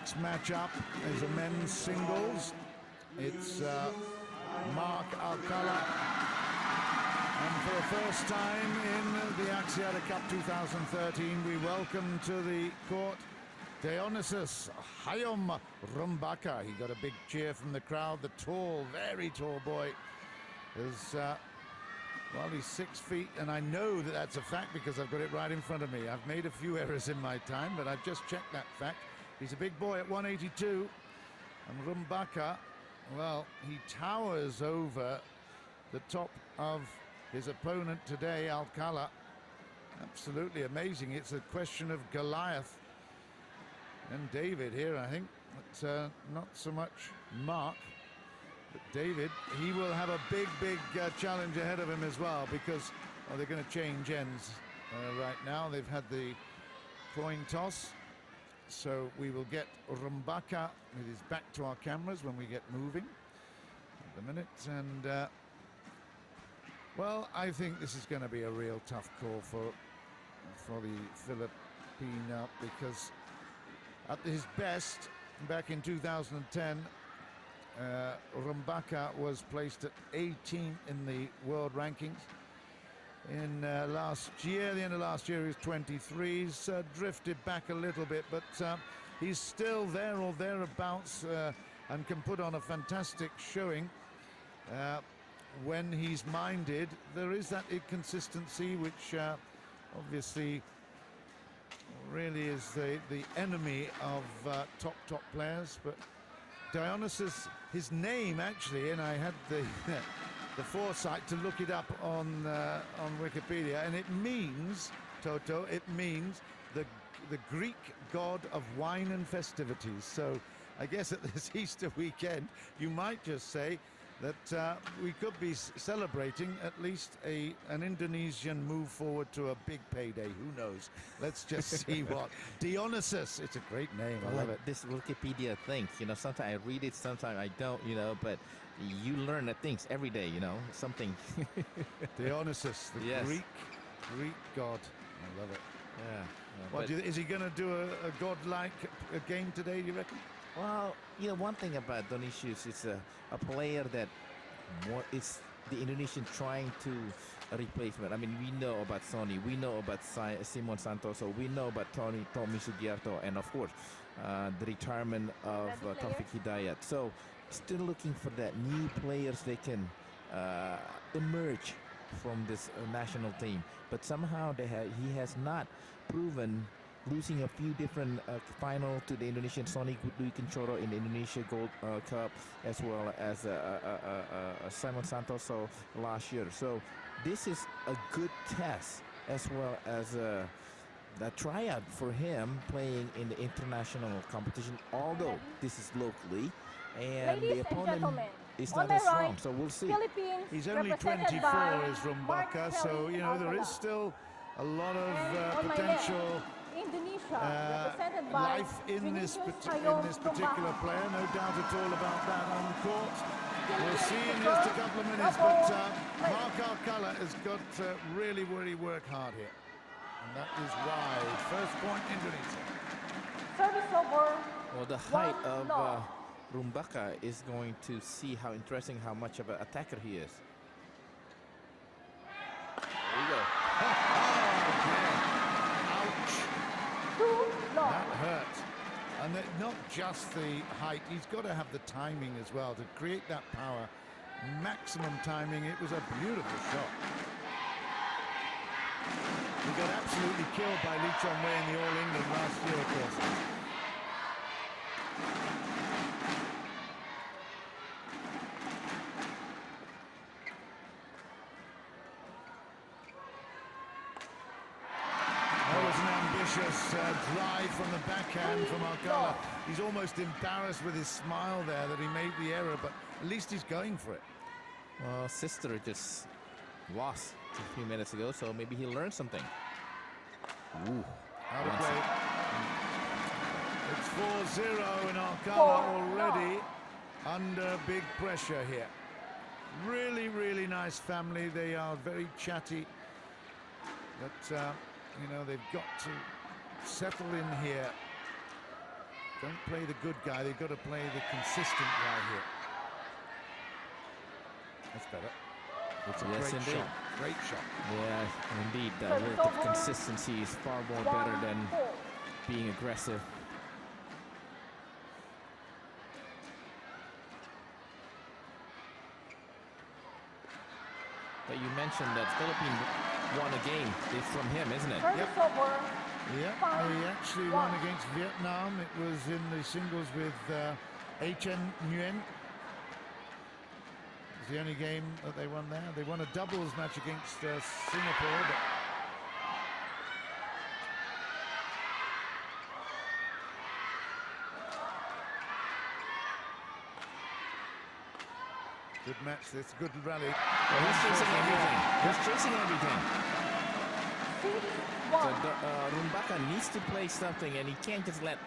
next matchup is a men's singles. It's Mark Alcala, and for the first time in the Axiata Cup 2013, we welcome to the court Dionysius Hayom Rumbaka. He got a big cheer from the crowd. The tall, very tall boy is, well, he's 6 feet, and I know that that's a fact because I've got it right in front of me. I've made a few errors in my time, but I've just checked that fact. He's a big boy at 182, and Rumbaka, well, he towers over the top of his opponent today, Alcala. Absolutely amazing. It's a question of Goliath and David here, I think. But not so much Mark, but David. He will have a big challenge ahead of him as well, because they're going to change ends right now. They've had the coin toss, so we will get Rumbaka with his back to our cameras when we get moving at the minute. And well, I think this is going to be a real tough call for the Philippine, because at his best back in 2010, Rumbaka was placed at 18 in the world rankings. In last year, the end of last year, he was 23. He's drifted back a little bit, but he's still there or thereabouts, and can put on a fantastic showing when he's minded. There is that inconsistency, which obviously really is the enemy of top players. But Dionysius, his name actually, and I had the the foresight to look it up on Wikipedia, and it means, Toto, it means the Greek god of wine and festivities. So I guess at this Easter weekend, you might just say that we could be celebrating at least an Indonesian move forward to a big payday. Who knows? Let's just see what. Dionysius, it's a great name. I love it. This Wikipedia thing, you know, sometimes I read it, sometimes I don't, you know, but you learn the things every day, you know, something. Dionysius, the yes. Greek god. I love it. Yeah. What, is he going to do a godlike game today, do you reckon? Well, you know, one thing about Dionysius is a player that is the Indonesian trying to replacement. I mean, we know about Sonny, we know about Simon Santoso, we know about Tommy Sugiarto, and of course, the retirement of Taufik Hidayat. So, still looking for that new players they can emerge from this national team. But somehow he has not proven, losing a few different final to the Indonesian Sonny Dwi Kencoro in the Indonesia Gold Cup, as well as Simon Santoso last year. So this is a good test, as well as a tryout for him playing in the international competition, although this is locally, and the opponent is not as strong. So we'll see. He's only 24, is Rumbaka, so you know there is still a lot of potential life in this particular player, no doubt at all about that on court. We'll see in just a couple of minutes, but Mark Alcala has got to really work hard here. And that is wide. First point, Indonesia. Service over. Well, the height of Rumbaka is going to see how interesting, how much of an attacker he is. There you go. That hurt. And not just the height, he's got to have the timing as well to create that power. Maximum timing. It was a beautiful shot. He got absolutely killed by Lee Chong-wei in the All England last year, of course. Drive from the backhand from Alcala. He's almost embarrassed with his smile there that he made the error, but at least he's going for it. Well, Sister just lost a few minutes ago, so maybe he learned something. Ooh. Out of play. It's 4-0 and Alcala already under big pressure here. Really nice family. They are very chatty, but you know, they've got to settle in here Don't play the good guy, they've got to play the consistent guy here. That's better. It's a Yes, great indeed. shot. Great shot. Yeah, indeed. The relative consistency is far more better than being aggressive. But you mentioned that Philippines won a game. It's from him, isn't it? Service over. Yeah, they actually won against Vietnam. It was in the singles with HN Nguyen. It was the only game that they won there. They won a doubles match against Singapore. But good match, this good rally. Well, he's chasing everything. He's chasing everything. So Rumbaka needs to play something, and he can't just let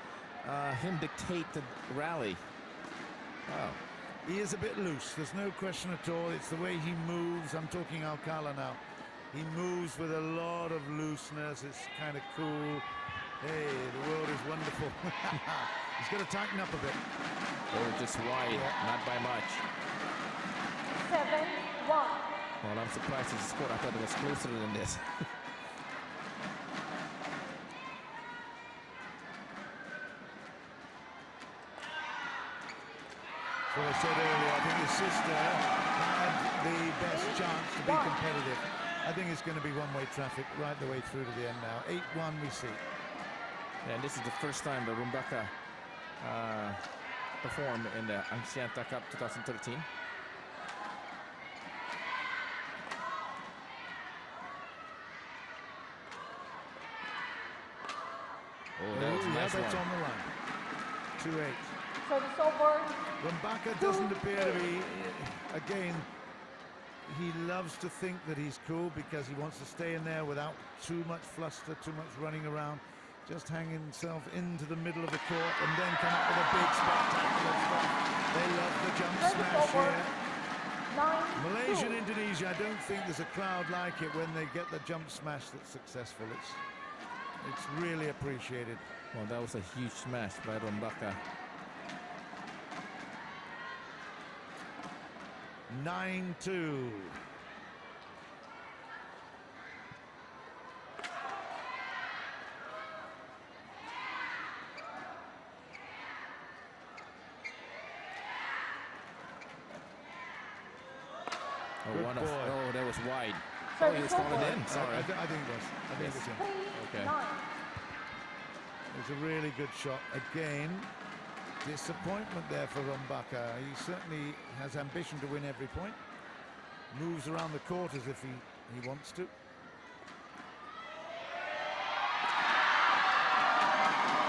him dictate the rally. Wow. He is a bit loose, there's no question at all. It's the way he moves. I'm talking Alcala now. He moves with a lot of looseness. It's kind of cool. Hey, the world is wonderful. He's got to tighten up a bit. Oh, just wide, not by much. 7-1. Well, I'm surprised he scored. I thought it was closer than this. So I said earlier, I think his sister had the best chance to be competitive. I think it's going to be one-way traffic right the way through to the end now. 8-1 we see. And this is the first time that Rumbaka performed in the Axiata Cup 2013. Oh, that was a nice that's one. on the line. 2-8. Service over. Rumbaka doesn't appear to be, again, he loves to think that he's cool because he wants to stay in there without too much fluster, too much running around, just hang himself into the middle of the court and then come up with a big spectacular stuff. They love the jump smash here. 9-2. Malaysia and Indonesia, I don't think there's a crowd like it when they get the jump smash that's successful. It's really appreciated. Well, that was a huge smash by Rumbaka. 9-2. Oh, that was wide. So Oh, he was calling in. Sorry. I think it was. I think it was him. Okay. 9. It was a really good shot. Again, disappointment there for Rumbaka. He certainly has ambition to win every point. Moves around the court as if he wants to.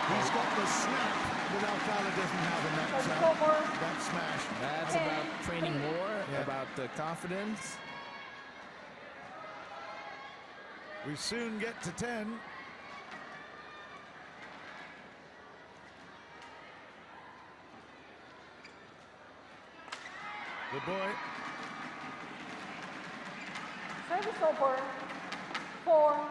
He's got the snap that Alcala doesn't have in that smash. That's about training more, about the confidence. We soon get to 10. Good boy. Service over. 4-10.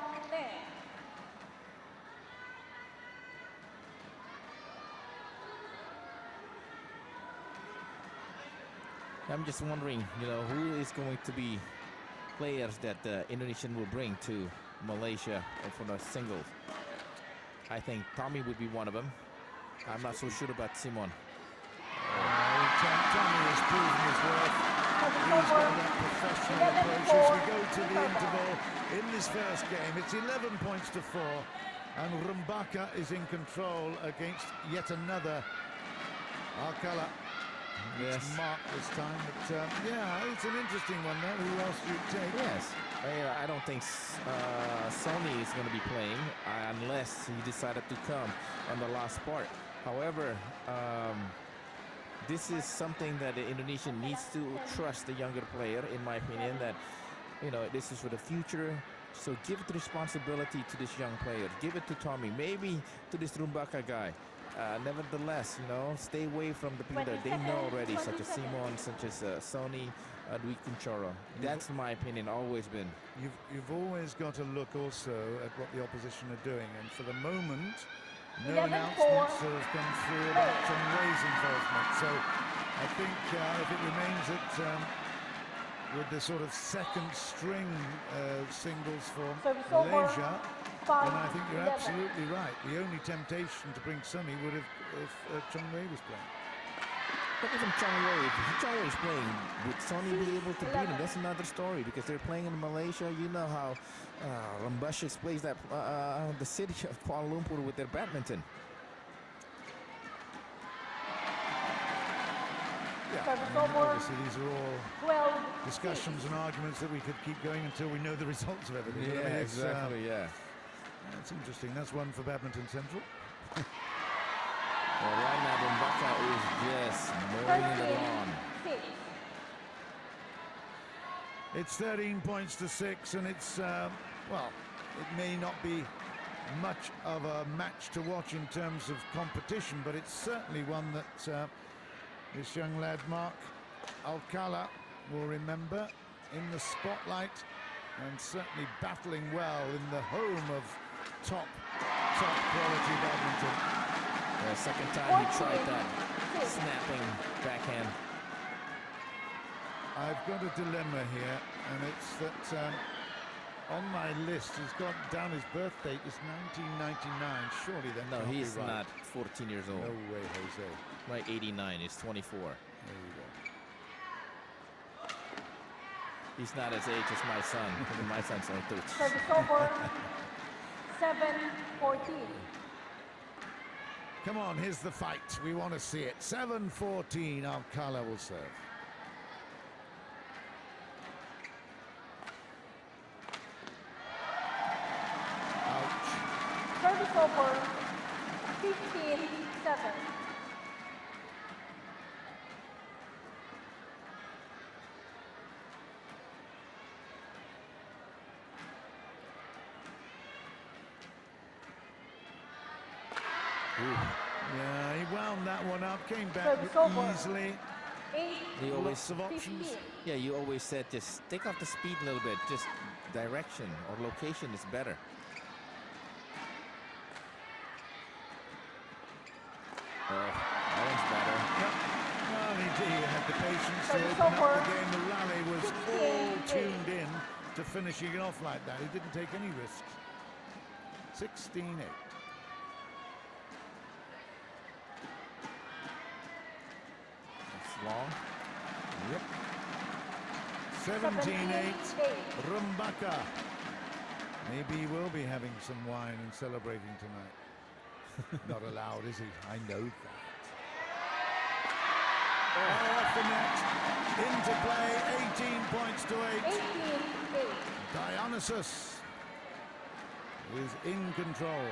I'm just wondering, who is going to be players that Indonesian will bring to Malaysia for the singles. I think Tommy would be one of them. I'm not so sure about Simon. Tommy has proven his worth. He's got that professional approach. As we go to the interval in this first game, it's 11 points to 4, and Rumbaka is in control against yet another Alcala. Yes. It's Mark this time, but yeah, it's an interesting one there. Who else do you take? Yes. I don't think Sony is going to be playing unless he decided to come on the last part. However, this is something that the Indonesian needs to trust the younger player, in my opinion, that, this is for the future. So give the responsibility to this young player. Give it to Tommy, maybe to this Rumbaka guy. Nevertheless, stay away from the people that they know already, such as Simon, such as Sony, Dwi Kunchoro. That's my opinion, always been. You've always got to look also at what the opposition are doing, and for the moment, No 11-4. announcements has come through about Chong Wei's involvement. So I think if it remains with the sort of second string singles for Service over. Malaysia, then I think you're 5-11. absolutely right. The only temptation to bring Sumi would have if Chong Wei was playing. But even Chong Wei, if Chong Wei is playing, would Sonny be able to beat him? That's another story because they're playing in Malaysia. You know how Rumbaka plays that the city of Kuala Lumpur with their badminton. Yeah, Service I mean, over. obviously these are all 12. discussions and arguments that we could keep going until we know the results of everything. But I mean, it's, yeah. That's interesting. That's one for Badminton Central. Well, right now, Rumbaka is just mowing it along. 6. It's 13 points to 6, and it's, well, it may not be much of a match to watch in terms of competition, but it's certainly one that this young lad, Mark Alcala, will remember in the spotlight and certainly battling well in the home of top quality badminton. The second time he tried that snapping backhand. I've got a dilemma here, and it's that on my list he's got down his birth date is 1999. Surely that No, can't be he's right. not 14 years old. No way, Jose. Right, 89. He's 24. There you go. He's not as age as my son. Because my son's only 13. Service over. 7-14. Come on, here's the fight. We want to see it. 7-14. Alcala will serve. Ouch. Service over. 15-7. Yeah, he wound that one up, came back Service over. easily. 8. You always, Lots of options. 15. yeah, you always said just take off the speed a little bit. Just direction or location is better. That one's better. Yep. Well, he had the patience to Service open over. up the game. The rally was all 16-8. tuned in to finishing it off like that. He didn't take any risks. 16-8. It's long. Yep. 17-8. Rumbaka. Maybe he will be having some wine and celebrating tonight. Not allowed, is he? I know that. Oh, off the net. Into play. 18 points to 8. 18-8. Dionysius is in control.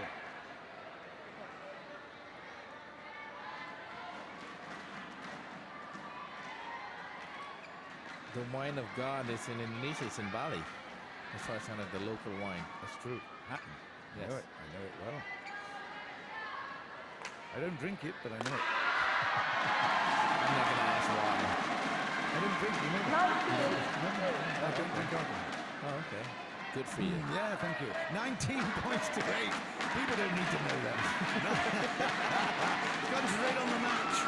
The wine of God is in Indonesia. It's in Bali. As far as kind of the local wine. That's true. Hatton. I Yes. know it. I know it well. I don't drink it, but I know it. I'm not gonna ask why. I don't drink, you know. 19-8. I don't drink alcohol. Oh, okay. Good for you. Yeah, thank you. 19 points to 8. People don't need to know that. Concentrate on the match.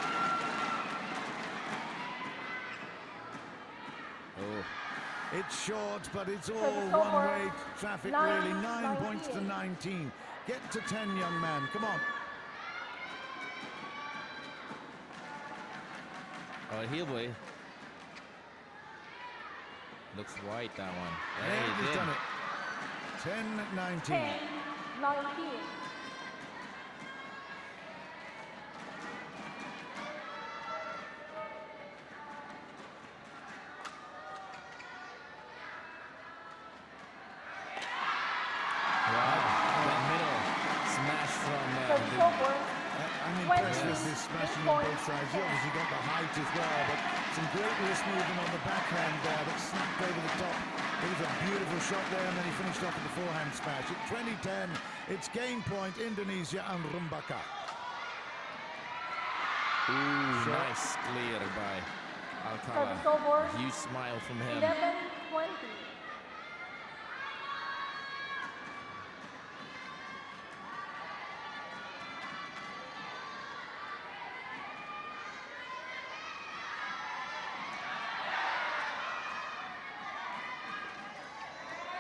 Oh, It's short, but it's all Service over. one-way traffic, Nine, really. 9 points to 19. 19. Get to 10, young man. Come on. oh, here, boy. Looks white, that one. There, Hey, he's did. done it. 10-19. 10-19. Wow. That middle smash from Service the over. I'm impressed 20 with this smashing on points. both sides. He obviously got the height as well, but some great wrist movement on the backhand there that snapped over the top. It was a beautiful shot there, and then he finished off with the forehand smash. At 20-10, it's game point, Indonesia and Rumbaka. Ooh, nice clear by Alcala. Service over. A huge smile from him. 11-20.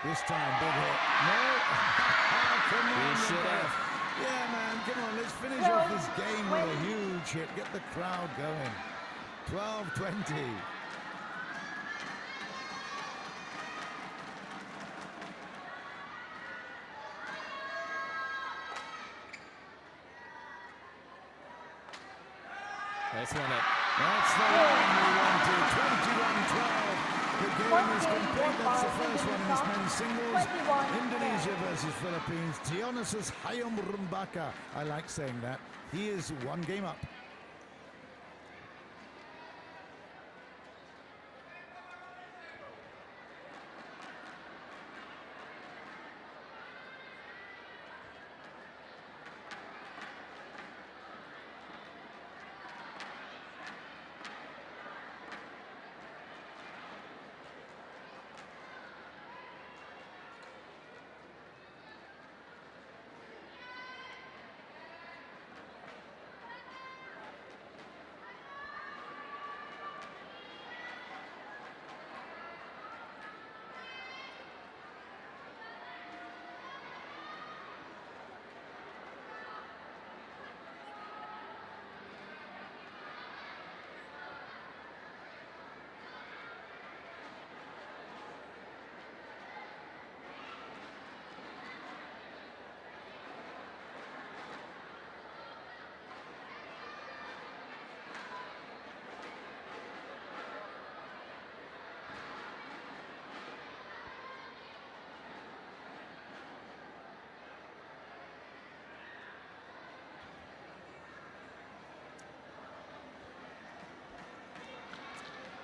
This time, big hit. No! Come on, We should Rumbaka. have. Yeah, man, come on, let's finish off this game with a huge hit. Get the crowd going. 12-20. That's one it. That's the one we wanted. 21-12. The game is complete. That's the first one in this men's singles. Indonesia versus Philippines. Dionysius Hayom Rumbaka. I like saying that. He is one game up.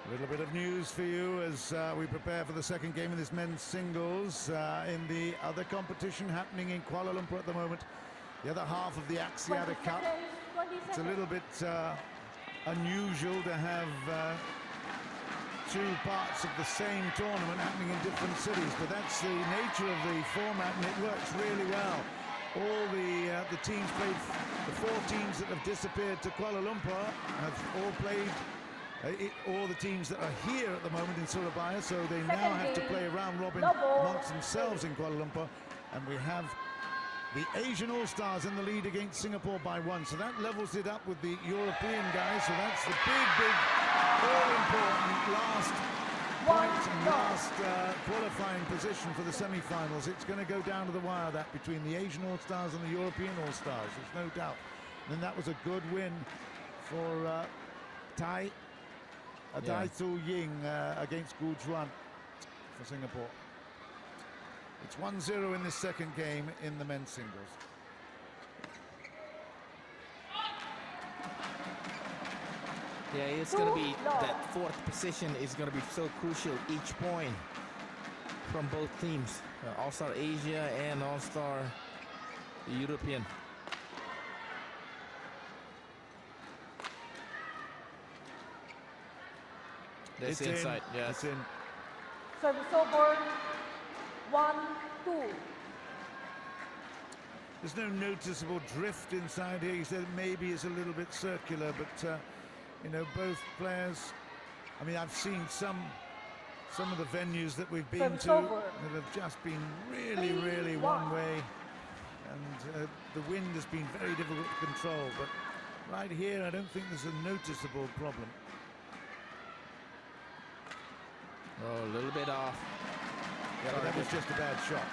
A little bit of news for you as we prepare for the second game in this men's singles in the other competition happening in Kuala Lumpur at the moment. The other half of the Axiata Cup. It's a little bit unusual to have two parts of the same tournament happening in different cities, but that's the nature of the format, and it works really well. All the teams played, the four teams that have disappeared to Kuala Lumpur have all played. All the teams that are here at the moment in Surabaya, so they now have to play a round robin amongst themselves in Kuala Lumpur, and we have the Asian All-Stars in the lead against Singapore by 1, so that levels it up with the European guys, so that's the big all-important last point and last qualifying position for the semi-finals. It's going to go down to the wire, that between the Asian All-Stars and the European All-Stars, there's no doubt. And that was a good win for Thai Thu Ying against Gu Juan for Singapore. It's 1-0 in this second game in the men's singles. Yeah, it's going to be that fourth position is going to be so crucial each point from both teams, All-Star Asia and All-Star European. That's inside, yes. It's in. Service over. 1-2. There's no noticeable drift inside here. He said maybe it's a little bit circular, but you know, both players. I mean, I've seen some of the venues that we've been to that have just been really one way, and the wind has been very difficult to control. But right here, I don't think there's a noticeable problem. Oh, a little bit off. Yeah, but that was just a bad shot.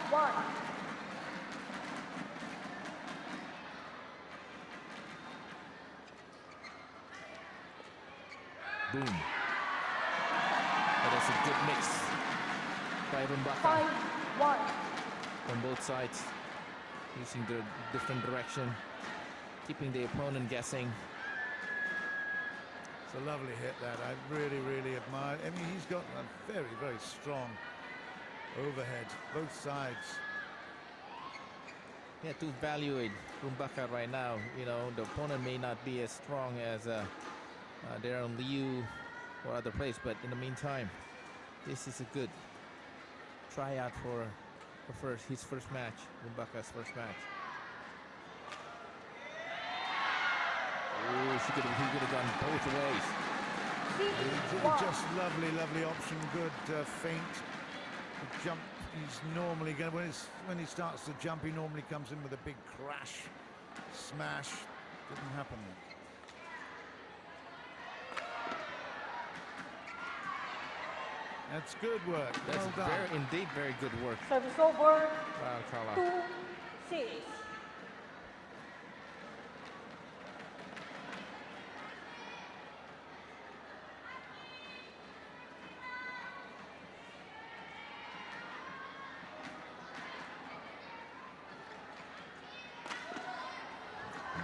4-1. Boom. That is a good mix by Rumbaka 5-1. from both sides, using the different direction, keeping the opponent guessing. It's a lovely hit, that. I really admire. I mean, he's got a very strong overhead, both sides. Yeah, to evaluate Rumbaka right now, you know, the opponent may not be as strong as Darren Liu or other players, but in the meantime, this is a good tryout for his first match, Rumbaka's first match. Oh, he could have gone both ways. Just lovely option, good feint. The jump, he's normally going when he starts to jump, he normally comes in with a big crash, smash. Didn't happen yet. That's good work. That's Well done. indeed very good work. Service over. Alcala. 2-6.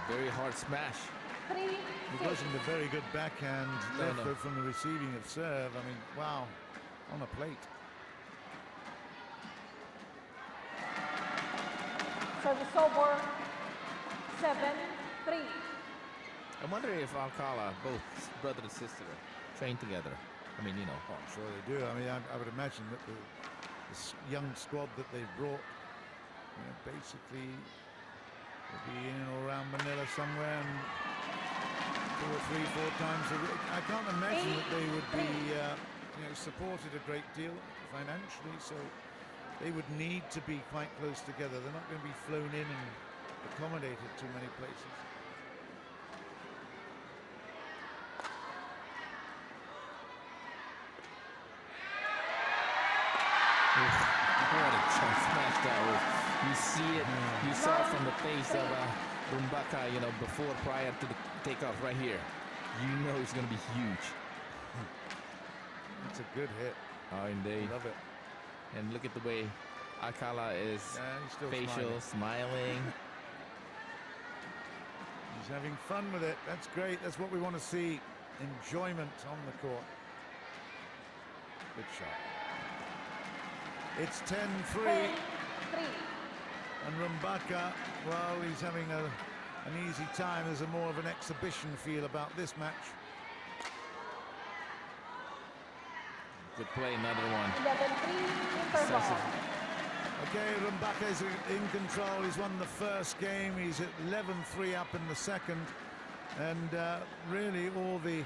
Very hard smash. 3-6. It wasn't a very good backhand effort from the receiving of serve. I mean, wow, on a plate. Service over. 7-3. I wonder if Alcala, both brother and sister, train together. I mean, you know. Oh, I'm sure they do. I mean, I would imagine that the young squad that they've brought, basically will be in or around Manila somewhere, and 2 or 3, 4 times a week. I can't imagine that they would be, supported a great deal financially, so they would need to be quite close together. They're not going to be flown in and accommodated too many places. What a smash that was. You see it, you saw it from the face of Rumbaka, prior to the takeoff right here. You know it's going to be huge. It's a good hit. Oh, indeed. Love it. And look at the way Alcala is He's still facial, smiling. He's having fun with it. That's great. That's what we want to see. Enjoyment on the court. Good shot. It's 10-3. 10-3. And Rumbaka, well, he's having an easy time. There's more of an exhibition feel about this match. Good play, another one. 11-3. Interval. Okay, Rumbaka is in control. He's won the first game. He's at 11-3 up in the second. And really all the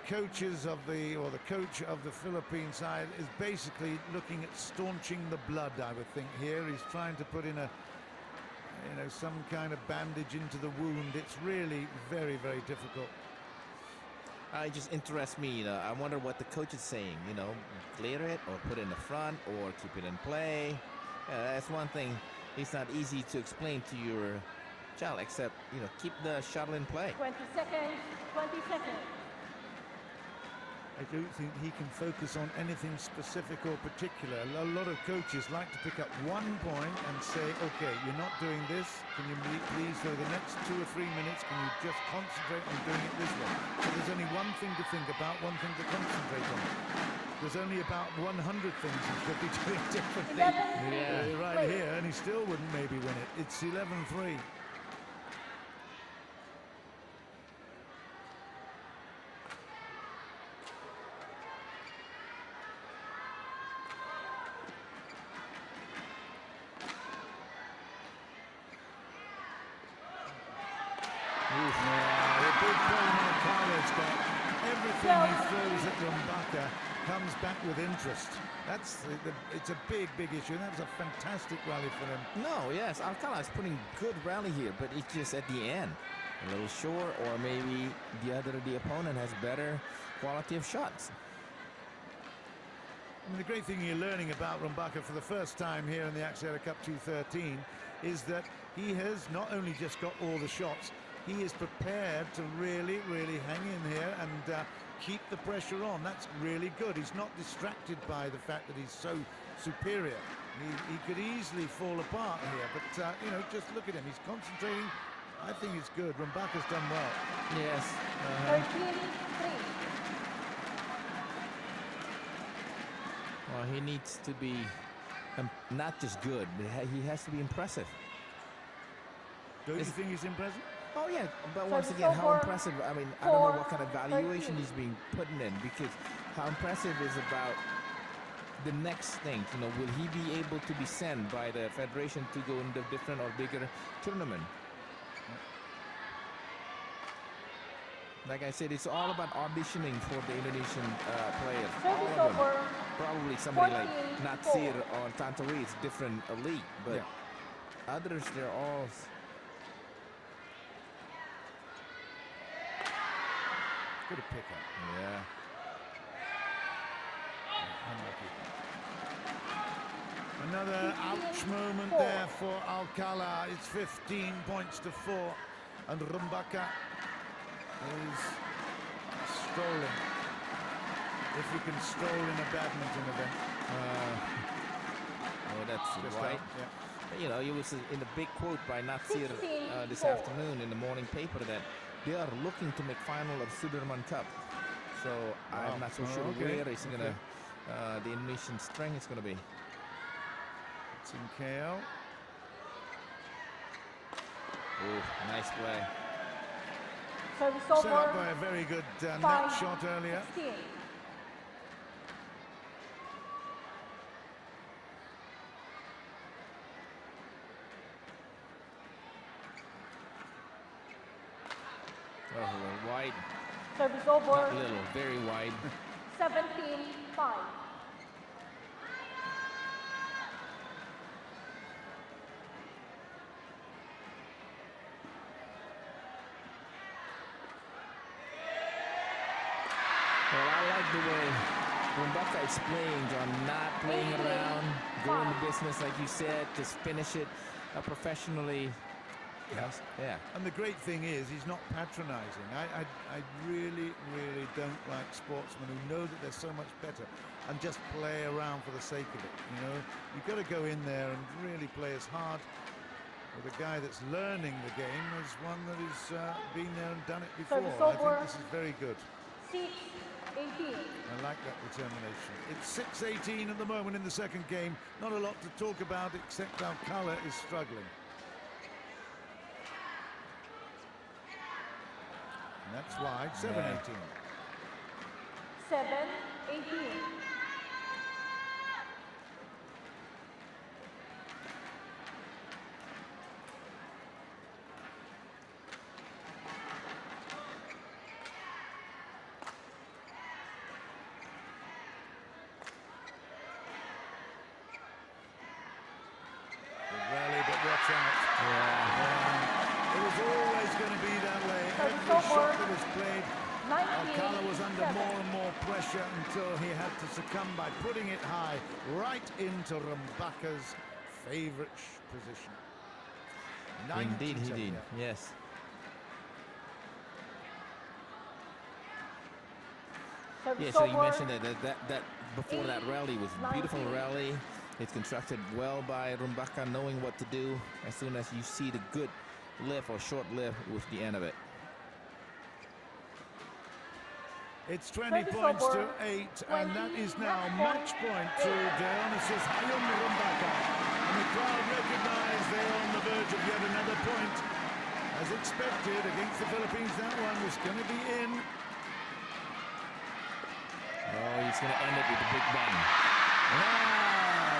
coaches of the coach of the Philippine side is basically looking at staunching the blood, I would think. Here he's trying to put in some kind of bandage into the wound. It's really very, very difficult. It just interests me. I wonder what the coach is saying. Clear it or put it in the front or keep it in play. That's one thing. It's not easy to explain to your child, except keep the shuttle in play. 20 seconds. 20 seconds. I don't think he can focus on anything specific or particular. A lot of coaches like to pick up one point and say, okay, you're not doing this. Can you please, for the next 2 or 3 minutes, can you just concentrate on doing it this way? So there's only one thing to think about, one thing to concentrate on. There's only about 100 things he should be doing differently. Right here, and he still wouldn't maybe win it. It's 11-3. Everything he throws at Rumbaka comes back with interest. It's a big issue. That was a fantastic rally for him. No, yes, Alcala is putting good rally here, but it's just at the end. A little short, or maybe the opponent has better quality of shots. I mean, the great thing you're learning about Rumbaka for the first time here in the Axiata Cup 213 is that he has not only just got all the shots, he is prepared to really, really hang in here and keep the pressure on. That's really good. He's not distracted by the fact that he's so superior. He could easily fall apart here, but just look at him. He's concentrating. I think it's good. Rumbaka's done well. Yes. 13-3. Well, he needs to be not just good, but he has to be impressive. Don't you think he's impressive? Oh, yeah, but once again, how impressive. I mean, I don't know what kind of valuation he's being put in, because how impressive is about the next thing. Will he be able to be sent by the federation to go into different or bigger tournament? Like I said, it's all about auditioning for the Indonesian players. All of them. probably somebody like 14-4. Natsir or Tantowi, it's different league, but others, they're all... Good pick up. Yeah. Unlucky. Another ouch moment there for Alcala. It's 15 points to 4. And Rumbaka is strolling. If you can stroll in a badminton event. Oh, that's Just right. out, yeah. But, you know, it was in the big quote by Natsir this 16-4. afternoon in the morning paper that they are looking to make final of Sudirman Cup. So I'm not so sure where it's going to, the Indonesian strength is going to be. It's in KL. Oh, nice play. Service Set up over. by a very good net 5, shot earlier. 16. Oh, a little wide. Service over. Not a little, very wide. 17-5. Well, I like the way Rumbaka is playing, John, not playing around, going to business like you said, just finish it professionally. Yes, yeah. And the great thing is, he's not patronizing. I really, really don't like sportsmen who know that they're so much better and just play around for the sake of it. You know, you've got to go in there and really play as hard with a guy that's learning the game as one that has been there and done it before. Service I think over. this is very good. 6-18. I like that determination. It's 6-18 at the moment in the second game. Not a lot to talk about except Alcala is struggling. And that's wide. 7-18. 7-18. Rally, but watch out. It was always going to be that way. Every shot that was played, Alcala was under more and more pressure until he had to succumb by putting it high right into Rumbaka's favorite position. Indeed, he 9-10, did. yeah. Yes. Yeah, so you mentioned that before that rally was a beautiful rally. It's constructed well by Rumbaka, knowing what to do. As soon as you see the good lift or short lift, was the end of it. It's 20 points to 8, and that is now match point to Dionysius Hayom Rumbaka. And the crowd recognise they're on the verge of yet another point. As expected, against the Philippines, that one was going to be in. Oh, he's going to end it with the big bang.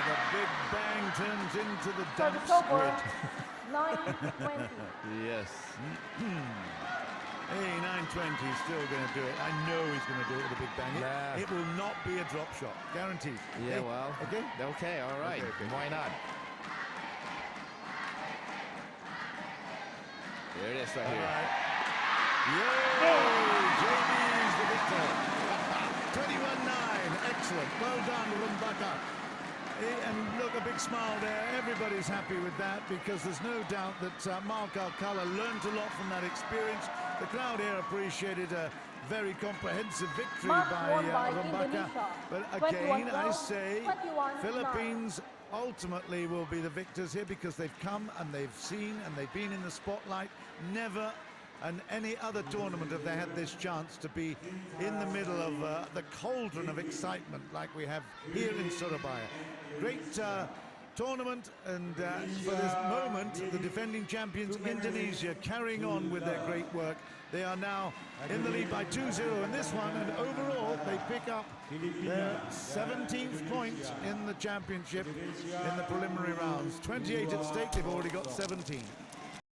The big bang turns into the dump Service over. squid. 9-20. Yes. Hey, 9-20 is still going to do it. I know he's going to do it with a big bang. Nah. It will not be a drop shot, guaranteed. Yeah, Hey, well. okay. Okay, all right. Okay. Why not? There it is right here. Yay! JB's the victor. 21-9. Excellent. Well done, Rumbaka. And look, a big smile there. Everybody's happy with that because there's no doubt that Mark Alcala learned a lot from that experience. The crowd here appreciated a very comprehensive victory Mark by won by Rumbaka. Indonesia. But again, I 21-12, say 21-9. Philippines ultimately will be the victors here because they've come and they've seen and they've been in the spotlight. Never and any other tournament have they had this chance to be in the middle of the cauldron of excitement like we have here in Surabaya. Great tournament, and for this moment, the defending champions Indonesia carrying on with their great work. They are now in the lead by 2-0 in this one, and overall they pick up their 17th point in the championship in the preliminary rounds. 28 at stake, they've already got 17.